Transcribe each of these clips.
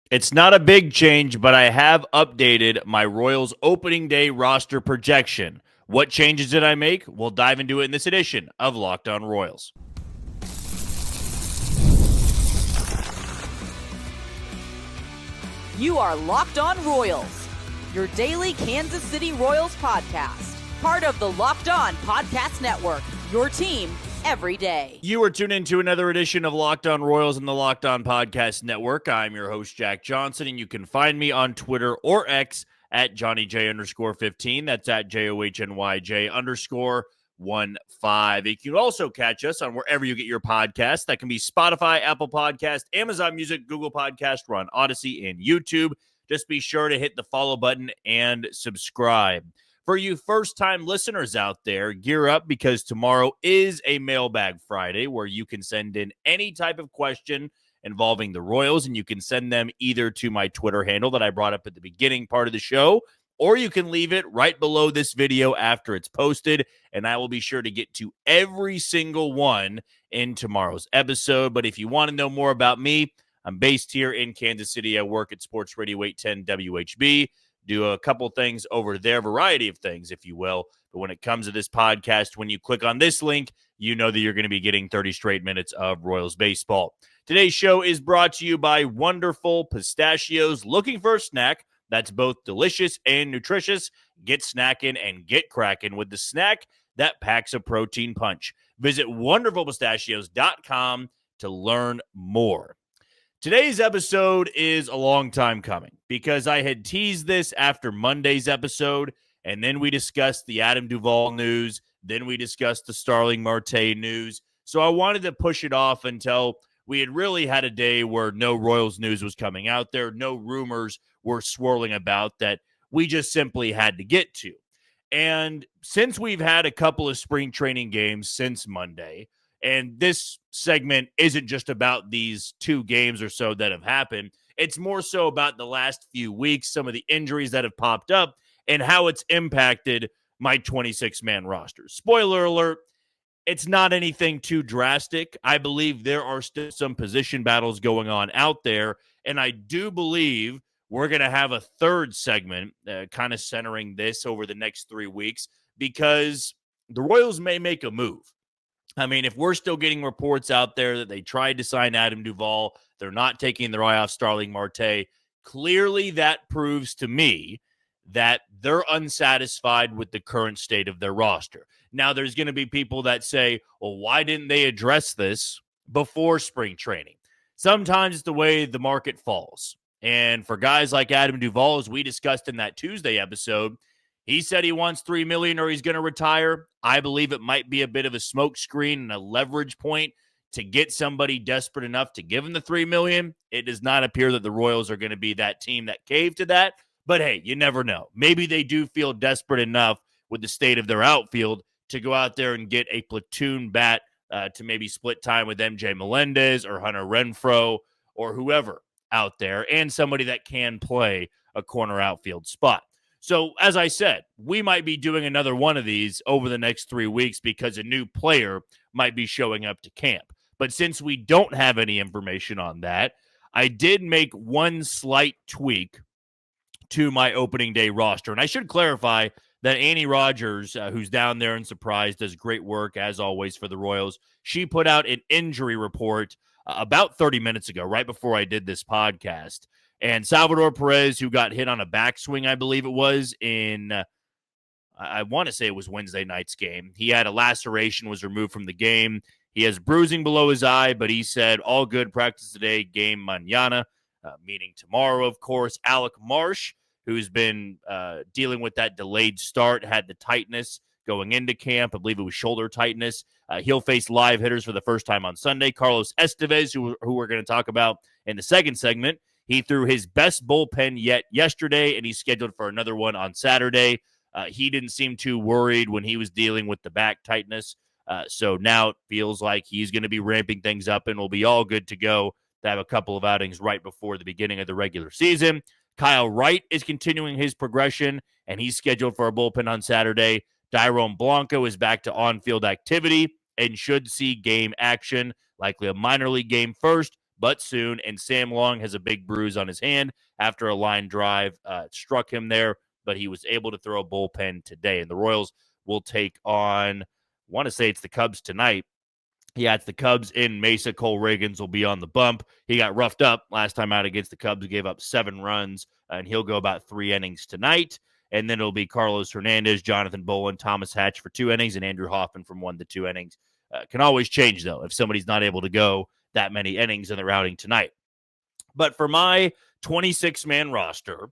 It's not a big change, but I have updated my Royals opening day roster projection. What changes did I make? We'll dive into it in this edition of Locked On Royals. You are Locked On Royals, your daily Kansas City Royals podcast. Part of the Locked On Podcast Network, your team every day. You are tuned into another edition of Locked On Royals in the Locked On Podcast Network. I'm your host, Jack Johnson, and you can find me on Twitter or X at JohnnyJ_15. That's at JOHNYJ_15. You can also catch us on wherever you get your podcasts. That can be Spotify, Apple Podcast, Amazon Music, Google Podcast, we're on Odyssey and YouTube. Just be sure to hit the follow button and subscribe. For you first-time listeners out there, gear up because tomorrow is a Mailbag Friday where you can send in any type of question involving the Royals, and you can send them either to my Twitter handle that I brought up at the beginning part of the show, or you can leave it right below this video after it's posted, and I will be sure to get to every single one in tomorrow's episode. But if you want to know more about me, I'm based here in Kansas City. I work at Sports Radio 810 WHB. Do a couple things over there, variety of things, if you will. But when it comes to this podcast, when you click on this link, you know that you're going to be getting 30 straight minutes of Royals baseball. Today's show is brought to you by Wonderful Pistachios. Looking for a snack that's both delicious and nutritious? Get snackin and get crackin with the snack that packs a protein punch. Visit wonderfulpistachios.com to learn more. Today's episode is a long time coming because I had teased this after Monday's episode, and then we discussed the Adam Duvall news, then we discussed the Starling Marte news. So I wanted to push it off until we had really had a day where no Royals news was coming out there, no rumors were swirling about that we just simply had to get to. And since we've had a couple of spring training games since Monday, and this segment isn't just about these two games or so that have happened. It's more so about the last few weeks, some of the injuries that have popped up, and how it's impacted my 26-man roster. Spoiler alert, it's not anything too drastic. I believe there are still some position battles going on out there, and I do believe we're going to have a third segment kind of centering this over the next 3 weeks because the Royals may make a move. I mean, if we're still getting reports out there that they tried to sign Adam Duvall, they're not taking their eye off Starling Marte, clearly that proves to me that they're unsatisfied with the current state of their roster. Now, there's going to be people that say, well, why didn't they address this before spring training? Sometimes it's the way the market falls. And for guys like Adam Duvall, as we discussed in that Tuesday episode, he said he wants $3 million or he's going to retire. I believe it might be a bit of a smokescreen and a leverage point to get somebody desperate enough to give him the $3 million. It does not appear that the Royals are going to be that team that cave to that. But hey, you never know. Maybe they do feel desperate enough with the state of their outfield to go out there and get a platoon bat to maybe split time with MJ Melendez or Hunter Renfroe or whoever out there, and somebody that can play a corner outfield spot. So, as I said, we might be doing another one of these over the next 3 weeks because a new player might be showing up to camp. But since we don't have any information on that, I did make one slight tweak to my opening day roster. And I should clarify that Annie Rogers, who's down there in Surprise, does great work, as always, for the Royals. She put out an injury report about 30 minutes ago, right before I did this podcast. And Salvador Perez, who got hit on a backswing, I believe it was, in, I want to say it was Wednesday night's game. He had a laceration, was removed from the game. He has bruising below his eye, but he said, all good, practice today, game mañana, meaning tomorrow, of course. Alec Marsh, who's been dealing with that delayed start, had the tightness going into camp. I believe it was shoulder tightness. He'll face live hitters for the first time on Sunday. Carlos Estévez, who we're going to talk about in the second segment, he threw his best bullpen yet yesterday, and he's scheduled for another one on Saturday. He didn't seem too worried when he was dealing with the back tightness. So now it feels like he's going to be ramping things up and will be all good to go to have a couple of outings right before the beginning of the regular season. Kyle Wright is continuing his progression, and he's scheduled for a bullpen on Saturday. Dairon Blanco is back to on-field activity and should see game action, likely a minor league game first, but soon. And Sam Long has a big bruise on his hand after a line drive struck him there, but he was able to throw a bullpen today. And the Royals will take on, I want to say it's the Cubs tonight. Yeah, it's the Cubs in Mesa. Cole Reagans will be on the bump. He got roughed up last time out against the Cubs. He gave up 7 runs, and he'll go about 3 innings tonight. And then it'll be Carlos Hernandez, Jonathan Bolin, Thomas Hatch for 2 innings, and Andrew Hoffman from 1 to 2 innings. Can always change, though, if somebody's not able to go that many innings in the routing tonight. But for my 26-man roster,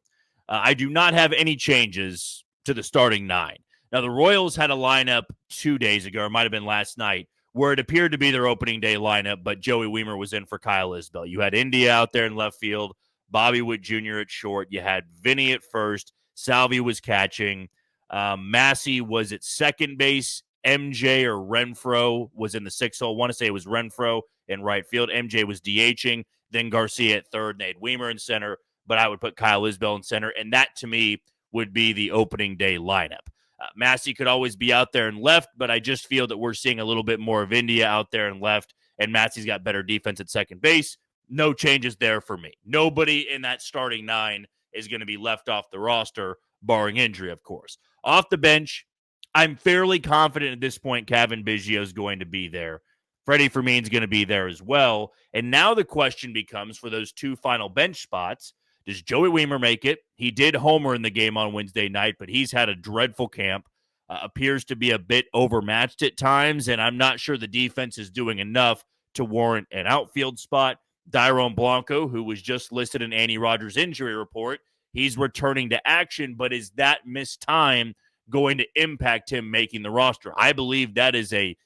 I do not have any changes to the starting 9. Now, the Royals had a lineup 2 days ago, or it might have been last night, where it appeared to be their opening day lineup, but Joey Wiemer was in for Kyle Isbell. You had India out there in left field, Bobby Witt Jr. at short. You had Vinny at first. Salvi was catching. Massey was at second base. MJ or Renfroe was in the 6th hole. I want to say it was Renfroe in right field. MJ was DHing. Then Garcia at third. And they had Wiemer in center, but I would put Kyle Isbell in center. And that, to me, would be the opening day lineup. Massey could always be out there and left, but I just feel that we're seeing a little bit more of India out there and left, and Massey's got better defense at second base. No changes there for me. Nobody in that starting 9 is going to be left off the roster, barring injury, of course. Off the bench, I'm fairly confident at this point Cavan Biggio is going to be there. Freddie Fermin's going to be there as well. And now the question becomes, for those 2 final bench spots, does Joey Wiemer make it? He did homer in the game on Wednesday night, but he's had a dreadful camp. Appears to be a bit overmatched at times, and I'm not sure the defense is doing enough to warrant an outfield spot. Dairon Blanco, who was just listed in Andy Rogers' injury report, he's returning to action, but is that missed time going to impact him making the roster? I believe that is a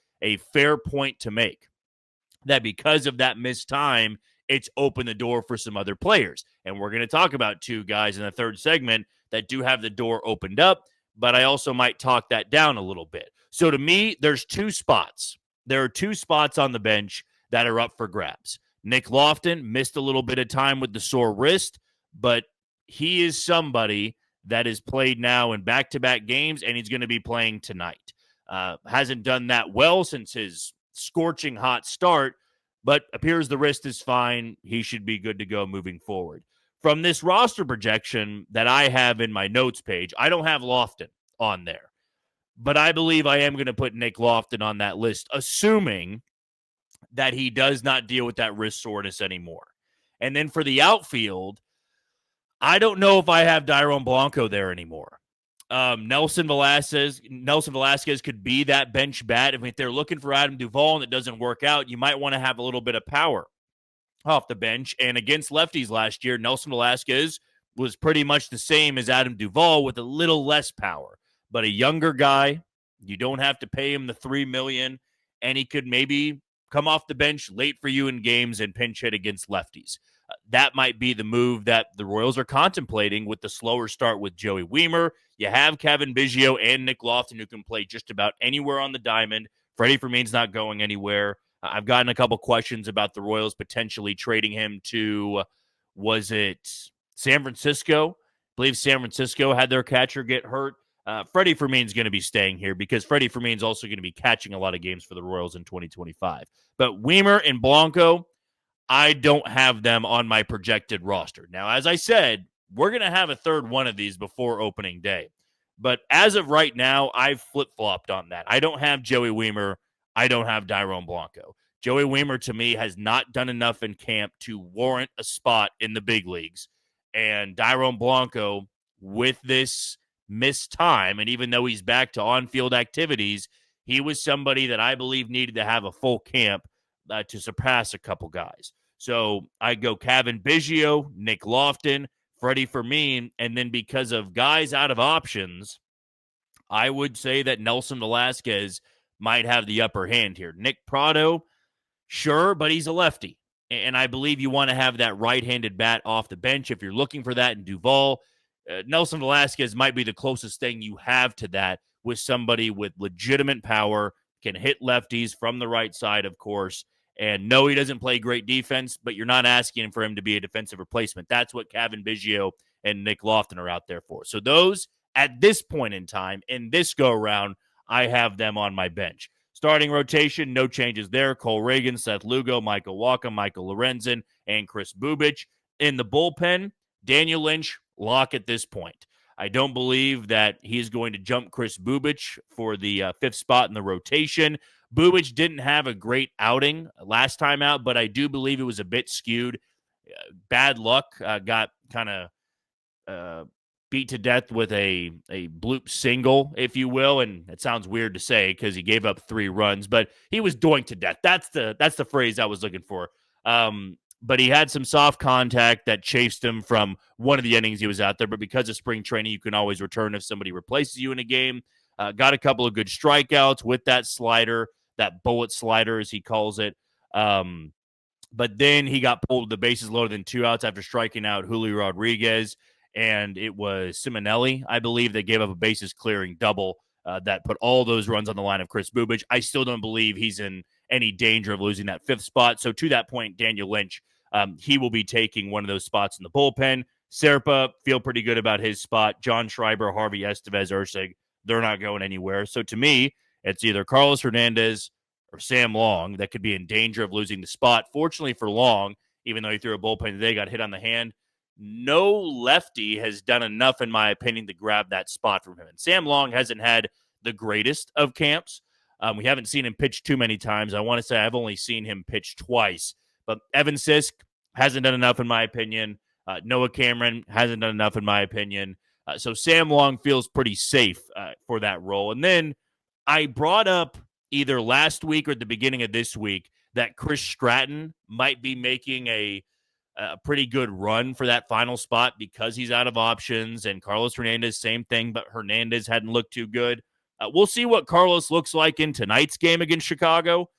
fair point to make, that because of that missed time, it's opened the door for some other players. And we're going to talk about 2 guys in the third segment that do have the door opened up, but I also might talk that down a little bit. So to me, there's 2 spots. There are 2 spots on the bench that are up for grabs. Nick Lofton missed a little bit of time with the sore wrist, but he is somebody that has played now in back-to-back games, and he's going to be playing tonight. Hasn't done that well since his scorching hot start, but appears the wrist is fine. He should be good to go moving forward. From this roster projection that I have in my notes page, I don't have Lofton on there, but I believe I am going to put Nick Lofton on that list, assuming that he does not deal with that wrist soreness anymore. And then for the outfield, I don't know if I have Dairon Blanco there anymore. Nelson Velasquez could be that bench bat. If they're looking for Adam Duvall and it doesn't work out, you might want to have a little bit of power off the bench. And against lefties last year, Nelson Velasquez was pretty much the same as Adam Duvall with a little less power. But a younger guy, you don't have to pay him the $3 million, and he could maybe come off the bench late for you in games and pinch hit against lefties. That might be the move that the Royals are contemplating with the slower start with Joey Wiemer. You have Cavan Biggio and Nick Lofton who can play just about anywhere on the diamond. Freddie Fermin's not going anywhere. I've gotten a couple questions about the Royals potentially trading him to, was it San Francisco? I believe San Francisco had their catcher get hurt. Freddie Fermin's going to be staying here because Freddie Fermin's also going to be catching a lot of games for the Royals in 2025. But Wiemer and Blanco, I don't have them on my projected roster. Now, as I said, we're going to have a third one of these before opening day. But as of right now, I've flip-flopped on that. I don't have Joey Wiemer. I don't have Dairon Blanco. Joey Wiemer, to me, has not done enough in camp to warrant a spot in the big leagues. And Dairon Blanco, with this missed time, and even though he's back to on-field activities, he was somebody that I believe needed to have a full camp to surpass a couple guys. So I go Cavan Biggio, Nick Lofton, Freddie Fermin, and then because of guys out of options, I would say that Nelson Velasquez might have the upper hand here. Nick Prado, sure, but he's a lefty. And I believe you want to have that right-handed bat off the bench. If you're looking for that in Duvall, Nelson Velasquez might be the closest thing you have to that with somebody with legitimate power, can hit lefties from the right side, of course. And no, he doesn't play great defense, but you're not asking for him to be a defensive replacement. That's what Cavan Biggio and Nick Lofton are out there for. So those, at this point in time, in this go-around, I have them on my bench. Starting rotation, no changes there. Cole Reagan, Seth Lugo, Michael Walker, Michael Lorenzen, and Chris Bubich. In the bullpen, Daniel Lynch, lock at this point. I don't believe that he's going to jump Chris Bubich for the fifth spot in the rotation. Bubich didn't have a great outing last time out, but I do believe it was a bit skewed. Bad luck, got kind of beat to death with a bloop single, if you will, and it sounds weird to say because he gave up 3 runs, but he was doinked to death. That's the phrase I was looking for. But he had some soft contact that chased him from one of the innings he was out there. But because of spring training, you can always return if somebody replaces you in a game. Got a couple of good strikeouts with that slider, that bullet slider, as he calls it. But then he got pulled the bases loaded in 2 outs after striking out Julio Rodriguez. And it was Simonelli, I believe, that gave up a bases clearing double that put all those runs on the line of Chris Bubich. I still don't believe he's in any danger of losing that 5th spot. So to that point, Daniel Lynch, he will be taking one of those spots in the bullpen. Serpa, feel pretty good about his spot. John Schreiber, Harvey Estevez, Erceg, they're not going anywhere. So to me, it's either Carlos Hernandez or Sam Long that could be in danger of losing the spot. Fortunately for Long, even though he threw a bullpen today, got hit on the hand, no lefty has done enough, in my opinion, to grab that spot from him. And Sam Long hasn't had the greatest of camps. We haven't seen him pitch too many times. I want to say I've only seen him pitch twice. But Evan Sisk hasn't done enough, in my opinion. Noah Cameron hasn't done enough, in my opinion. So Sam Long feels pretty safe for that role. And then I brought up either last week or at the beginning of this week that Chris Stratton might be making a pretty good run for that final spot because he's out of options, and Carlos Hernandez, same thing, but Hernandez hadn't looked too good. We'll see what Carlos looks like in tonight's game against Chicago,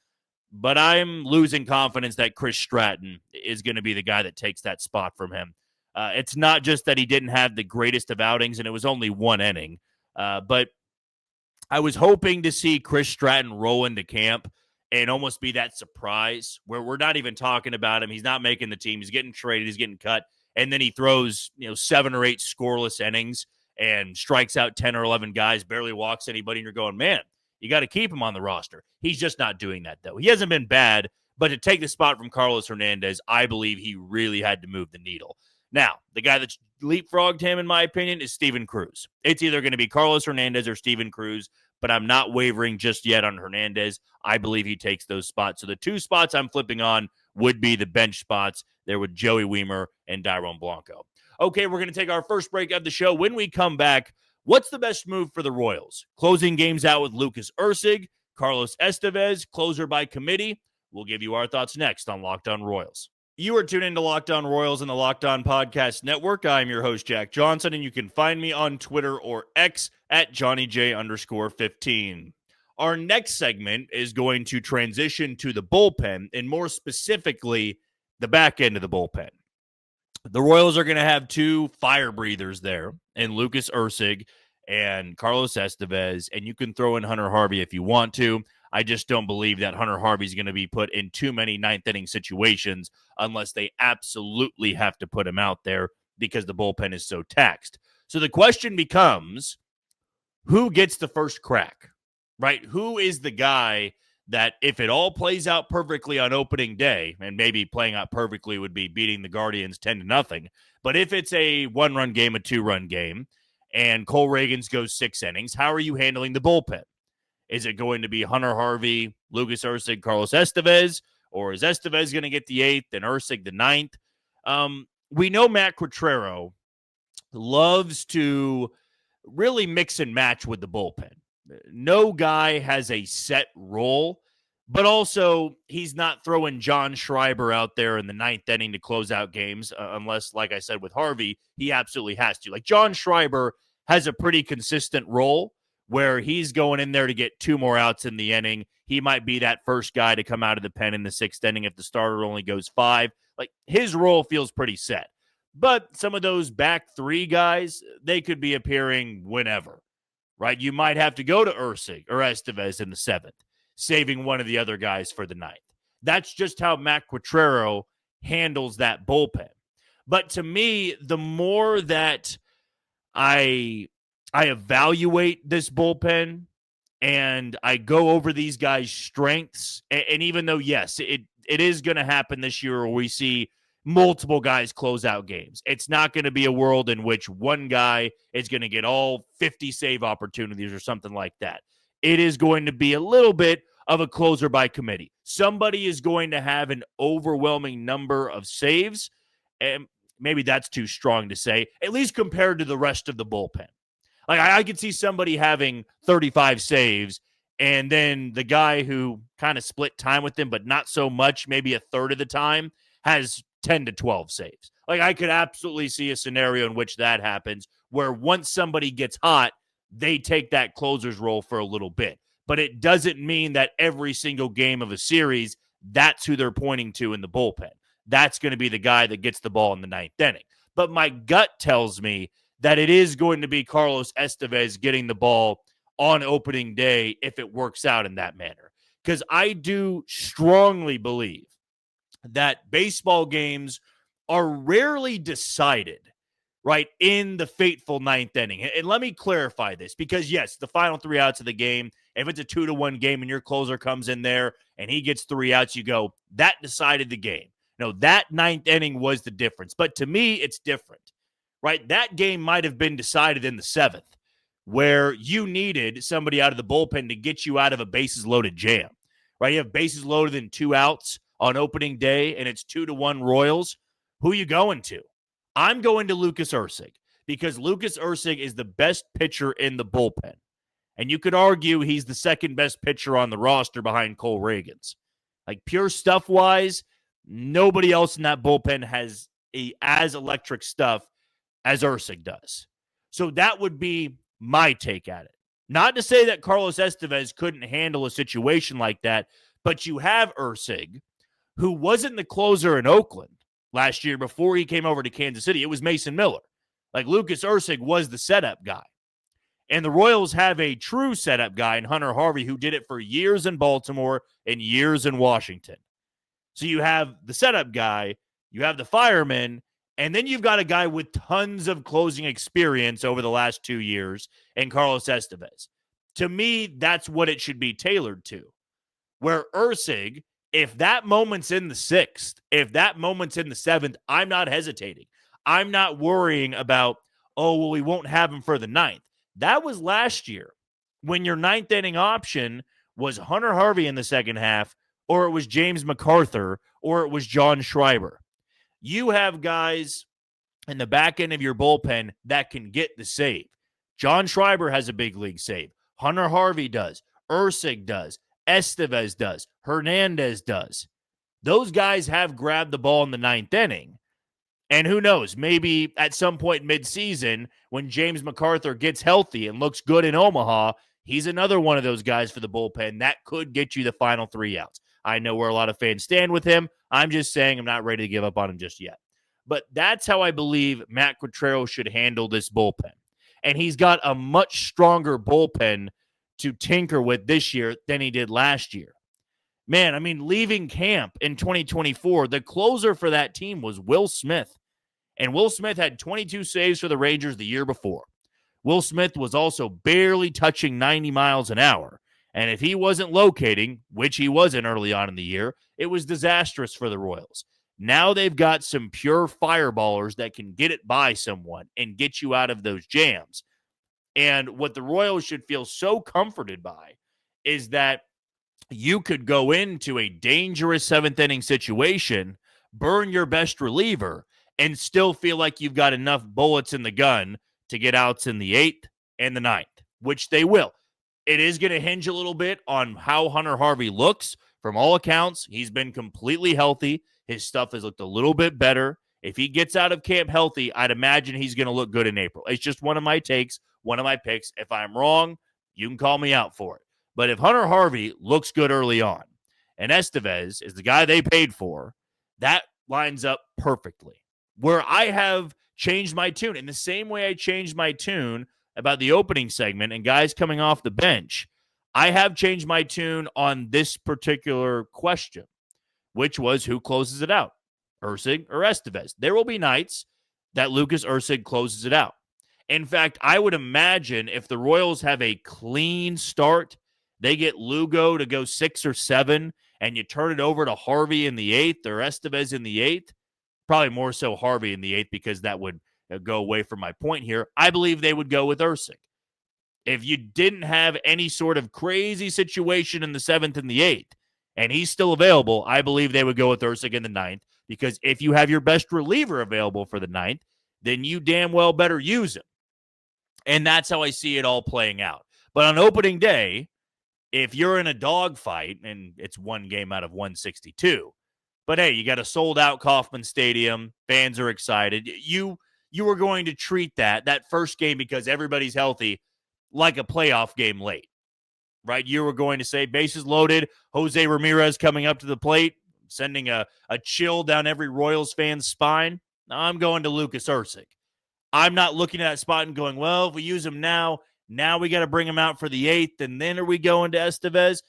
but I'm losing confidence that Chris Stratton is going to be the guy that takes that spot from him. It's not just that he didn't have the greatest of outings, and it was only 1 inning, but I was hoping to see Chris Stratton roll into camp and almost be that surprise where we're not even talking about him. He's not making the team. He's getting traded. He's getting cut. And then he throws, 7 or 8 scoreless innings and strikes out 10 or 11 guys, barely walks anybody. And you're going, man, you got to keep him on the roster. He's just not doing that, though. He hasn't been bad, but to take the spot from Carlos Hernandez, I believe he really had to move the needle. Now, the guy that's leapfrogged him, in my opinion, is Steven Cruz. It's either going to be Carlos Hernandez or Steven Cruz, but I'm not wavering just yet on Hernandez. I believe he takes those spots. So the 2 spots I'm flipping on would be the bench spots there with Joey Weimer and Dairon Blanco. Okay, we're going to take our first break of the show. When we come back, what's the best move for the Royals? Closing games out with Lucas Erceg, Carlos Estévez, closer by committee. We'll give you our thoughts next on Locked On Royals. You are tuned into Locked On Royals and the Locked On Podcast Network. I'm your host, Jack Johnson, and you can find me on Twitter or X at JohnnyJ_15. Our next segment is going to transition to the bullpen, and more specifically, the back end of the bullpen. The Royals are going to have 2 fire breathers there, and Lucas Erceg and Carlos Estévez, and you can throw in Hunter Harvey if you want to. I just don't believe that Hunter Harvey's going to be put in too many ninth-inning situations unless they absolutely have to put him out there because the bullpen is so taxed. So the question becomes, who gets the first crack, right? Who is the guy that if it all plays out perfectly on opening day, and maybe playing out perfectly would be beating the Guardians 10-0, but if it's a 1-run game, a 2-run game, and Cole Reagans goes 6 innings, how are you handling the bullpen? Is it going to be Hunter Harvey, Lucas Erceg, Carlos Estévez, or is Estévez going to get the 8th and Erceg the 9th? We know Matt Quatraro loves to really mix and match with the bullpen. No guy has a set role, but also he's not throwing John Schreiber out there in the 9th inning to close out games unless, like I said, with Harvey, he absolutely has to. Like John Schreiber has a pretty consistent role where he's going in there to get 2 more outs in the inning. He might be that first guy to come out of the pen in the 6th inning if the starter only goes 5. Like his role feels pretty set. But some of those back 3 guys, they could be appearing whenever, right? You might have to go to Erceg or Estévez in the 7th, saving one of the other guys for the 9th. That's just how Matt Quatraro handles that bullpen. But to me, the more that I evaluate this bullpen, and I go over these guys' strengths, and even though, yes, it is going to happen this year where we see multiple guys close out games, it's not going to be a world in which one guy is going to get all 50 save opportunities or something like that. It is going to be a little bit of a closer by committee. Somebody is going to have an overwhelming number of saves, and maybe that's too strong to say, at least compared to the rest of the bullpen. Like, I could see somebody having 35 saves, and then the guy who kind of split time with them, but not so much, maybe a third of the time, has 10 to 12 saves. Like, I could absolutely see a scenario in which that happens, where once somebody gets hot, they take that closer's role for a little bit. But it doesn't mean that every single game of a series, that's who they're pointing to in the bullpen. That's going to be the guy that gets the ball in the ninth inning. But my gut tells me that it is going to be Carlos Estévez getting the ball on opening day if it works out in that manner. Because I do strongly believe that baseball games are rarely decided, right, in the fateful ninth inning. And let me clarify this, because, yes, the final 3 outs of the game, if it's a 2-1 game and your closer comes in there and he gets 3 outs, you go, that decided the game. No, that ninth inning was the difference. But to me, it's different. Right, that game might have been decided in the 7th, where you needed somebody out of the bullpen to get you out of a bases-loaded jam. Right, you have bases loaded and 2 outs on opening day, and it's 2-1 Royals. Who are you going to? I'm going to Lucas Erceg, because Lucas Erceg is the best pitcher in the bullpen. And you could argue he's the second best pitcher on the roster behind Cole Reagans. Like, pure stuff-wise, nobody else in that bullpen has as electric stuff as Erceg does. So that would be my take at it. Not to say that Carlos Estévez couldn't handle a situation like that, but you have Erceg, who wasn't the closer in Oakland last year before he came over to Kansas City. It was Mason Miller. Like, Lucas Erceg was the setup guy. And the Royals have a true setup guy in Hunter Harvey, who did it for years in Baltimore and years in Washington. So you have the setup guy, you have the fireman, and then you've got a guy with tons of closing experience over the last 2 years in Carlos Estévez. To me, that's what it should be tailored to. Where Erceg, if that moment's in the 6th, if that moment's in the 7th, I'm not hesitating. I'm not worrying about, oh, well, we won't have him for the 9th. That was last year when your 9th inning option was Hunter Harvey in the second half, or it was James MacArthur, or it was John Schreiber. You have guys in the back end of your bullpen that can get the save. John Schreiber has a big league save. Hunter Harvey does. Erceg does. Estévez does. Hernandez does. Those guys have grabbed the ball in the 9th inning. And who knows, maybe at some point mid-season, when James MacArthur gets healthy and looks good in Omaha, he's another one of those guys for the bullpen that could get you the final 3 outs. I know where a lot of fans stand with him. I'm just saying I'm not ready to give up on him just yet. But that's how I believe Matt Quatrero should handle this bullpen. And he's got a much stronger bullpen to tinker with this year than he did last year. Man, I mean, leaving camp in 2024, the closer for that team was Will Smith. And Will Smith had 22 saves for the Rangers the year before. Will Smith was also barely touching 90 miles an hour. And if he wasn't locating, which he wasn't early on in the year, it was disastrous for the Royals. Now they've got some pure fireballers that can get it by someone and get you out of those jams. And what the Royals should feel so comforted by is that you could go into a dangerous 7th inning situation, burn your best reliever, and still feel like you've got enough bullets in the gun to get outs in the 8th and the 9th, which they will. It is going to hinge a little bit on how Hunter Harvey looks. From all accounts, he's been completely healthy. His stuff has looked a little bit better. If he gets out of camp healthy, I'd imagine he's going to look good in April. It's just one of my takes, one of my picks. If I'm wrong, you can call me out for it. But if Hunter Harvey looks good early on, and Estévez is the guy they paid for, that lines up perfectly. Where I have changed my tune, in the same way I changed my tune about the opening segment and guys coming off the bench, I have changed my tune on this particular question, which was who closes it out, Erceg or Estévez. There will be nights that Lucas Erceg closes it out. In fact, I would imagine if the Royals have a clean start They get Lugo to go 6 or 7, and you turn it over to Harvey in the 8th or Estévez in the 8th. Probably more so Harvey in the 8th because that would go away from my point here. I believe they would go with Erceg. If you didn't have any sort of crazy situation in the 7th and the 8th, and he's still available, I believe they would go with Erceg in the 9th, because if you have your best reliever available for the 9th, then you damn well better use him. And that's how I see it all playing out. But on opening day, if you're in a dogfight, and it's one game out of 162, but hey, you got a sold-out Kauffman Stadium, fans are excited, you are going to treat that first game, because everybody's healthy, like a playoff game late, right? You were going to say, bases loaded, Jose Ramirez coming up to the plate, sending a chill down every Royals fan's spine. I'm going to Lucas Erceg. I'm not looking at that spot and going, well, if we use him now we got to bring him out for the 8th, and then are we going to Estévez?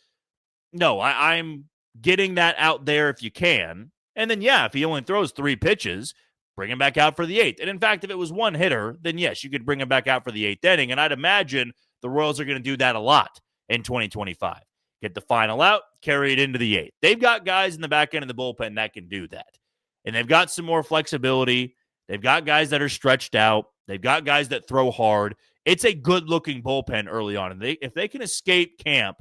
No, I'm getting that out there if you can. And then, yeah, if he only throws 3 pitches, bring him back out for the 8th. And in fact, if it was one hitter, then yes, you could bring him back out for the 8th inning. And I'd imagine the Royals are going to do that a lot in 2025. Get the final out, carry it into the 8th. They've got guys in the back end of the bullpen that can do that. And they've got some more flexibility. They've got guys that are stretched out. They've got guys that throw hard. It's a good-looking bullpen early on. And if they can escape camp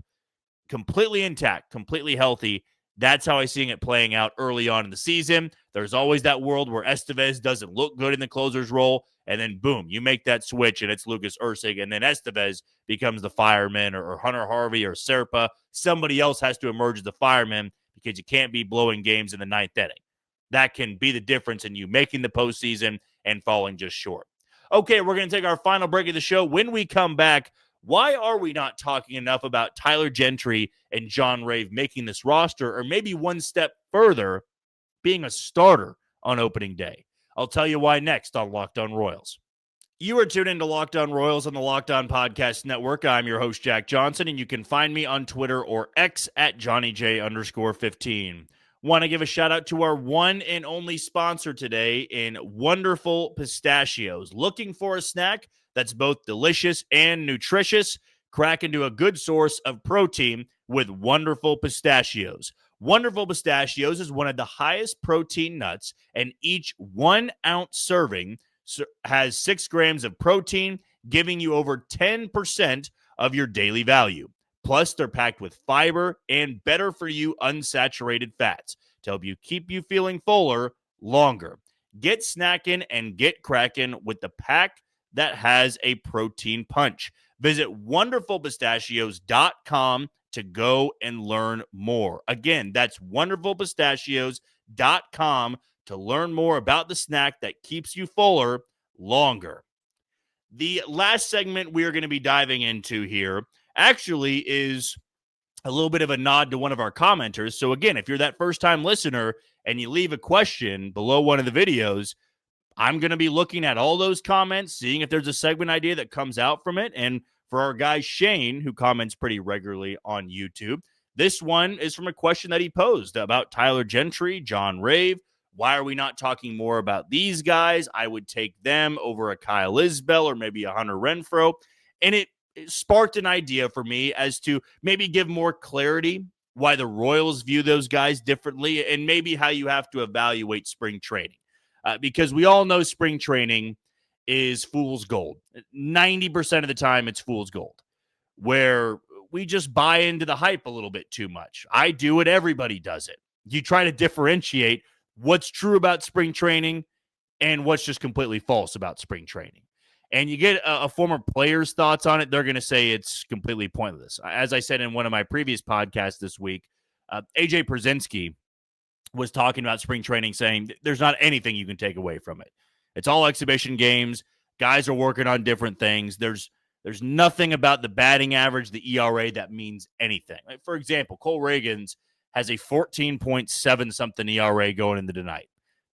completely intact, completely healthy, that's how I'm seeing it playing out early on in the season. There's always that world where Estévez doesn't look good in the closer's role, and then boom, you make that switch, and it's Lucas Erceg, and then Estévez becomes the fireman, or Hunter Harvey or Serpa. Somebody else has to emerge as the fireman, because you can't be blowing games in the 9th inning. That can be the difference in you making the postseason and falling just short. Okay, we're going to take our final break of the show. When we come back, why are we not talking enough about Tyler Gentry and John Rave making this roster, or maybe one step further, being a starter on opening day? I'll tell you why next on Locked On Royals. You are tuned into Locked On Royals on the Locked On Podcast Network. I'm your host, Jack Johnson, and you can find me on Twitter or X at JohnnyJ_15. Want to give a shout out to our one and only sponsor today in Wonderful Pistachios. Looking for a snack that's both delicious and nutritious? Crack into a good source of protein with Wonderful Pistachios. Wonderful Pistachios is one of the highest protein nuts, and each 1 ounce serving has 6 grams of protein, giving you over 10% of your daily value. Plus, they're packed with fiber and better-for-you unsaturated fats to help you keep you feeling fuller longer. Get snackin and get crackin with the pack that has a protein punch. Visit wonderfulpistachios.com to go and learn more. Again, that's wonderfulpistachios.com to learn more about the snack that keeps you fuller longer. The last segment we are going to be diving into here actually is a little bit of a nod to one of our commenters. So again, if you're that first-time listener and you leave a question below one of the videos, I'm going to be looking at all those comments, seeing if there's a segment idea that comes out from it. And for our guy Shane, who comments pretty regularly on YouTube, this one is from a question that he posed about Tyler Gentry, John Rave. Why are we not talking more about these guys? I would take them over a Kyle Isbell or maybe a Hunter Renfroe. And it sparked an idea for me as to maybe give more clarity why the Royals view those guys differently, and maybe how you have to evaluate spring training. Because we all know spring training is fool's gold. 90% of the time, it's fool's gold, where we just buy into the hype a little bit too much. I do it. Everybody does it. You try to differentiate what's true about spring training and what's just completely false about spring training. And you get a former player's thoughts on it, they're going to say it's completely pointless. As I said in one of my previous podcasts this week, AJ Przinsky was talking about spring training, saying there's not anything you can take away from it. It's all exhibition games. Guys are working on different things. There's nothing about the batting average, the ERA, that means anything. Like, for example, Cole Reagans has a 14.7-something ERA going into tonight.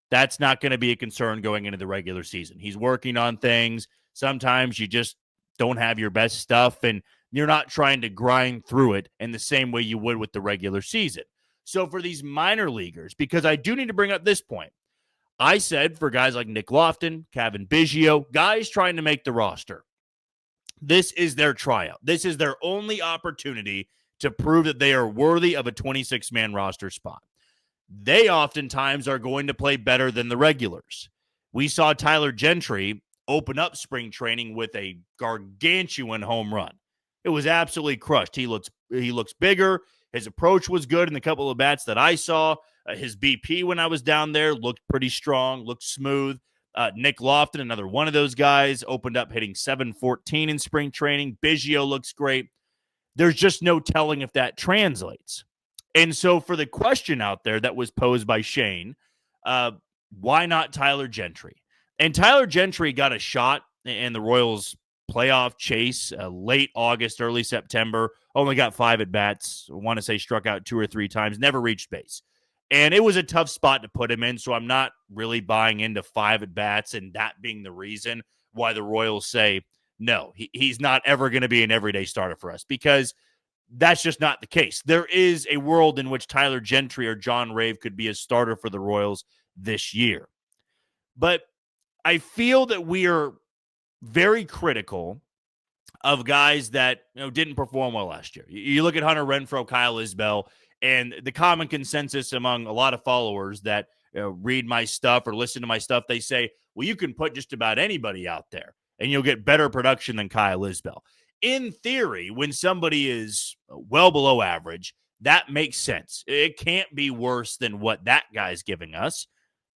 That's not going to be a concern going into the regular season. He's working on things. Sometimes you just don't have your best stuff, and you're not trying to grind through it in the same way you would with the regular season. So for these minor leaguers, because I do need to bring up this point, I said for guys like Nick Lofton, Kevin Biggio, guys trying to make the roster, this is their tryout. This is their only opportunity to prove that they are worthy of a 26-man roster spot. They oftentimes are going to play better than the regulars. We saw Tyler Gentry open up spring training with a gargantuan home run. It was absolutely crushed. He looks bigger. His approach was good in the couple of bats that I saw. His BP when I was down there looked pretty strong, looked smooth. Nick Lofton, another one of those guys, opened up hitting .714 in spring training. Biggio looks great. There's just no telling if that translates. And so for the question out there that was posed by Shane, why not Tyler Gentry? And Tyler Gentry got a shot in the Royals playoff chase late August, early September. Only got 5 at-bats. I want to say struck out 2 or 3 times. Never reached base. And it was a tough spot to put him in, so I'm not really buying into 5 at-bats and that being the reason why the Royals say, no, he's not ever going to be an everyday starter for us, because that's just not the case. There is a world in which Tyler Gentry or John Rave could be a starter for the Royals this year. But I feel that we are very critical of guys that didn't perform well last year. You look at Hunter Renfroe, Kyle Isbell, and the common consensus among a lot of followers that read my stuff or listen to my stuff, they say, well, you can put just about anybody out there and you'll get better production than Kyle Isbell. In theory, when somebody is well below average, that makes sense. It can't be worse than what that guy's giving us.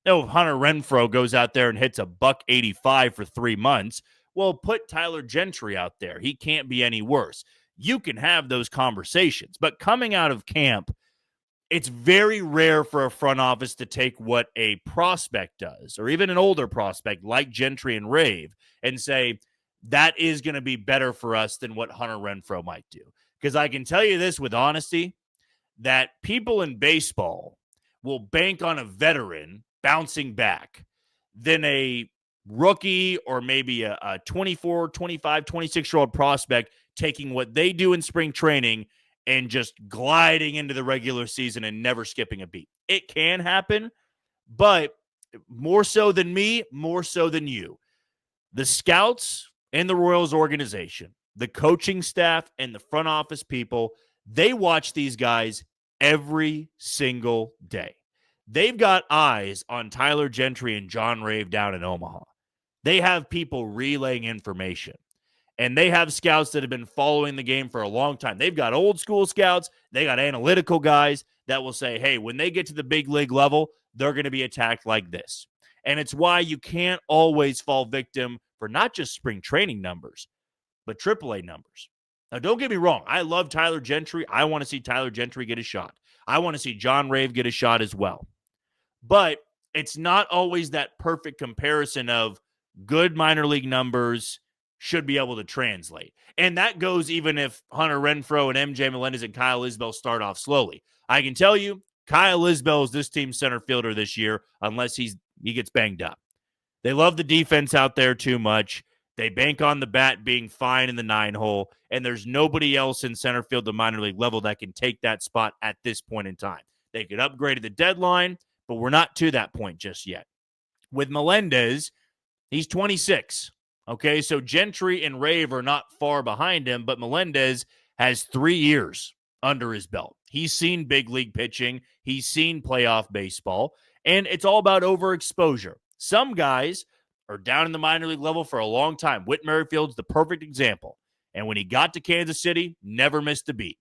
If Hunter Renfroe goes out there and hits a $185 for 3 months, well, put Tyler Gentry out there. He can't be any worse. You can have those conversations. But coming out of camp, it's very rare for a front office to take what a prospect does, or even an older prospect like Gentry and Rave, and say, that is going to be better for us than what Hunter Renfroe might do. Because I can tell you this with honesty, that people in baseball will bank on a veteran bouncing back than a rookie or maybe a 24, 25, 26-year-old prospect taking what they do in spring training and just gliding into the regular season and never skipping a beat. It can happen, but more so than me, more so than you. The scouts and the Royals organization, the coaching staff and the front office people, they watch these guys every single day. They've got eyes on Tyler Gentry and John Rave down in Omaha. They have people relaying information. And they have scouts that have been following the game for a long time. They've got old school scouts. They got analytical guys that will say, hey, when they get to the big league level, they're going to be attacked like this. And it's why you can't always fall victim for not just spring training numbers, but AAA numbers. Now, don't get me wrong. I love Tyler Gentry. I want to see Tyler Gentry get a shot. I want to see John Rave get a shot as well. But it's not always that perfect comparison of good minor league numbers should be able to translate. And that goes even if Hunter Renfroe and MJ Melendez and Kyle Isbell start off slowly. I can tell you, Kyle Isbell is this team's center fielder this year unless he gets banged up. They love the defense out there too much. They bank on the bat being fine in the 9-hole, and there's nobody else in center field, the minor league level, that can take that spot at this point in time. They could upgrade at the deadline, but we're not to that point just yet. With Melendez, he's 26. Okay, so Gentry and Rave are not far behind him, but Melendez has 3 years under his belt. He's seen big league pitching. He's seen playoff baseball, and it's all about overexposure. Some guys are down in the minor league level for a long time. Whit Merrifield's the perfect example. And when he got to Kansas City, never missed a beat.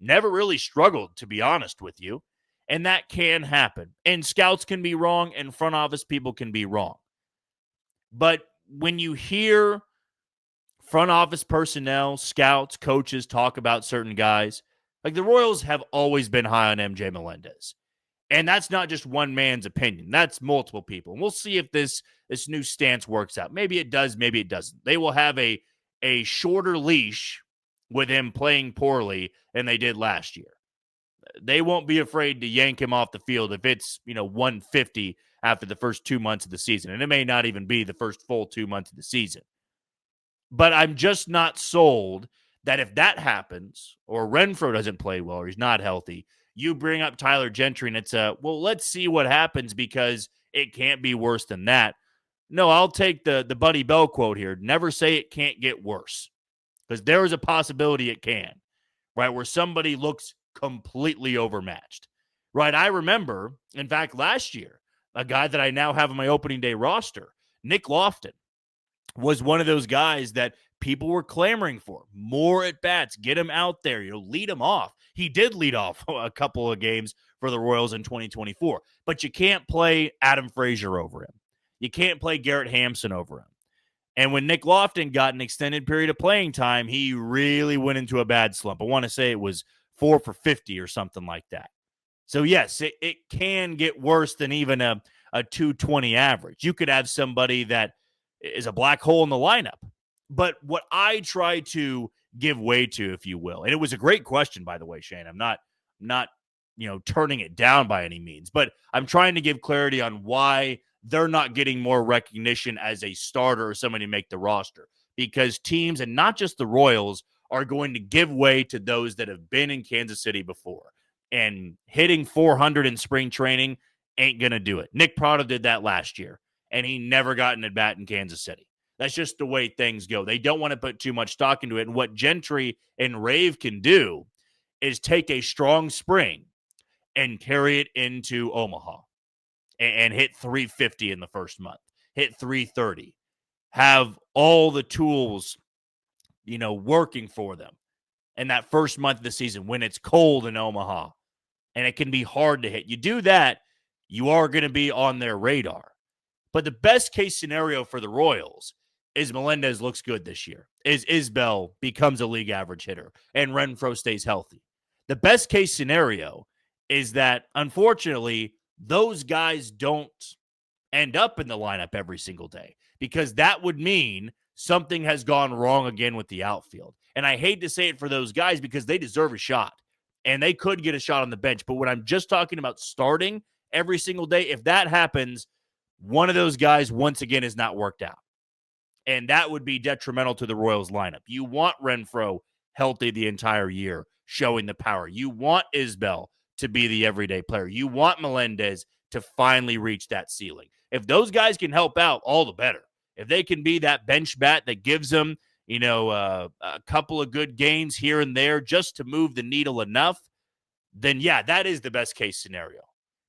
Never really struggled, to be honest with you. And that can happen. And scouts can be wrong, and front office people can be wrong. But when you hear front office personnel, scouts, coaches talk about certain guys, like the Royals have always been high on MJ Melendez. And that's not just one man's opinion. That's multiple people. And we'll see if this new stance works out. Maybe it does, maybe it doesn't. They will have a shorter leash with him playing poorly than they did last year. They won't be afraid to yank him off the field if it's, 150 after the first 2 months of the season. And it may not even be the first full 2 months of the season. But I'm just not sold that if that happens, or Renfroe doesn't play well, or he's not healthy, you bring up Tyler Gentry and it's let's see what happens because it can't be worse than that. No, I'll take the Buddy Bell quote here. Never say it can't get worse, because there is a possibility it can. right, where somebody looks completely overmatched, right? I remember, in fact, last year, a guy that I now have on my opening day roster, Nick Lofton, was one of those guys that people were clamoring for. More at bats, get him out there, lead him off. He did lead off a couple of games for the Royals in 2024, but you can't play Adam Frazier over him. You can't play Garrett Hampson over him. And when Nick Lofton got an extended period of playing time, he really went into a bad slump. I want to say it was 4 for 50 or something like that. So, yes, it can get worse than even a 220 average. You could have somebody that is a black hole in the lineup. But what I try to give way to, if you will, and it was a great question, by the way, Shane. I'm not turning it down by any means, but I'm trying to give clarity on why they're not getting more recognition as a starter or somebody to make the roster. Because teams, and not just the Royals, are going to give way to those that have been in Kansas City before. And hitting 400 in spring training ain't going to do it. Nick Prado did that last year, and he never got an at-bat in Kansas City. That's just the way things go. They don't want to put too much stock into it. And what Gentry and Rave can do is take a strong spring and carry it into Omaha and hit 350 in the first month, hit 330, have all the tools, working for them in that first month of the season when it's cold in Omaha and it can be hard to hit. You do that, you are going to be on their radar. But the best case scenario for the Royals is Melendez looks good this year, is Isbell becomes a league average hitter, and Renfroe stays healthy. The best case scenario is that, unfortunately, those guys don't end up in the lineup every single day, because that would mean something has gone wrong again with the outfield. And I hate to say it for those guys because they deserve a shot, and they could get a shot on the bench. But when I'm just talking about starting every single day, if that happens, one of those guys, once again, is not worked out. And that would be detrimental to the Royals lineup. You want Renfroe healthy the entire year, showing the power. You want Isbell to be the everyday player. You want Melendez to finally reach that ceiling. If those guys can help out, all the better. If they can be that bench bat that gives them, a couple of good gains here and there just to move the needle enough, then yeah, that is the best case scenario.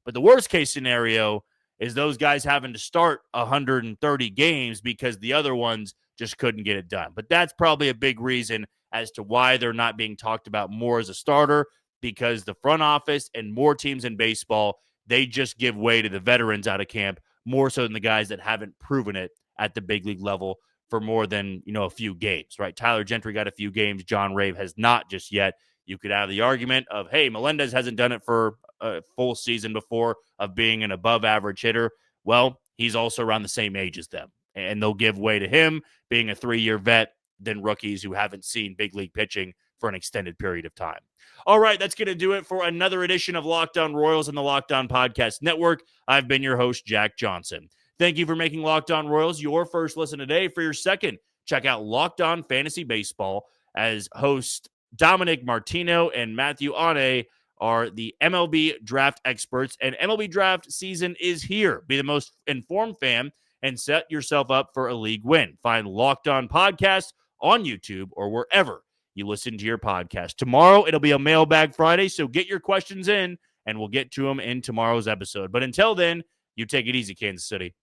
But the worst case scenario is those guys having to start 130 games because the other ones just couldn't get it done. But that's probably a big reason as to why they're not being talked about more as a starter, because the front office and more teams in baseball, they just give way to the veterans out of camp more so than the guys that haven't proven it at the big league level for more than, a few games, right? Tyler Gentry got a few games. John Rave has not just yet. You could have the argument of, hey, Melendez hasn't done it for a full season before of being an above-average hitter. Well, he's also around the same age as them, and they'll give way to him being a 3-year vet than rookies who haven't seen big league pitching for an extended period of time. All right, that's going to do it for another edition of Locked On Royals and the Locked On Podcast Network. I've been your host, Jack Johnson. Thank you for making Locked On Royals your first listen today. For your second, check out Locked On Fantasy Baseball, as host Dominic Martino and Matthew Ane are the MLB draft experts, and MLB draft season is here. Be the most informed fan and set yourself up for a league win. Find Locked On Podcast on YouTube or wherever you listen to your podcast. Tomorrow, it'll be a Mailbag Friday, so get your questions in, and we'll get to them in tomorrow's episode. But until then, you take it easy, Kansas City.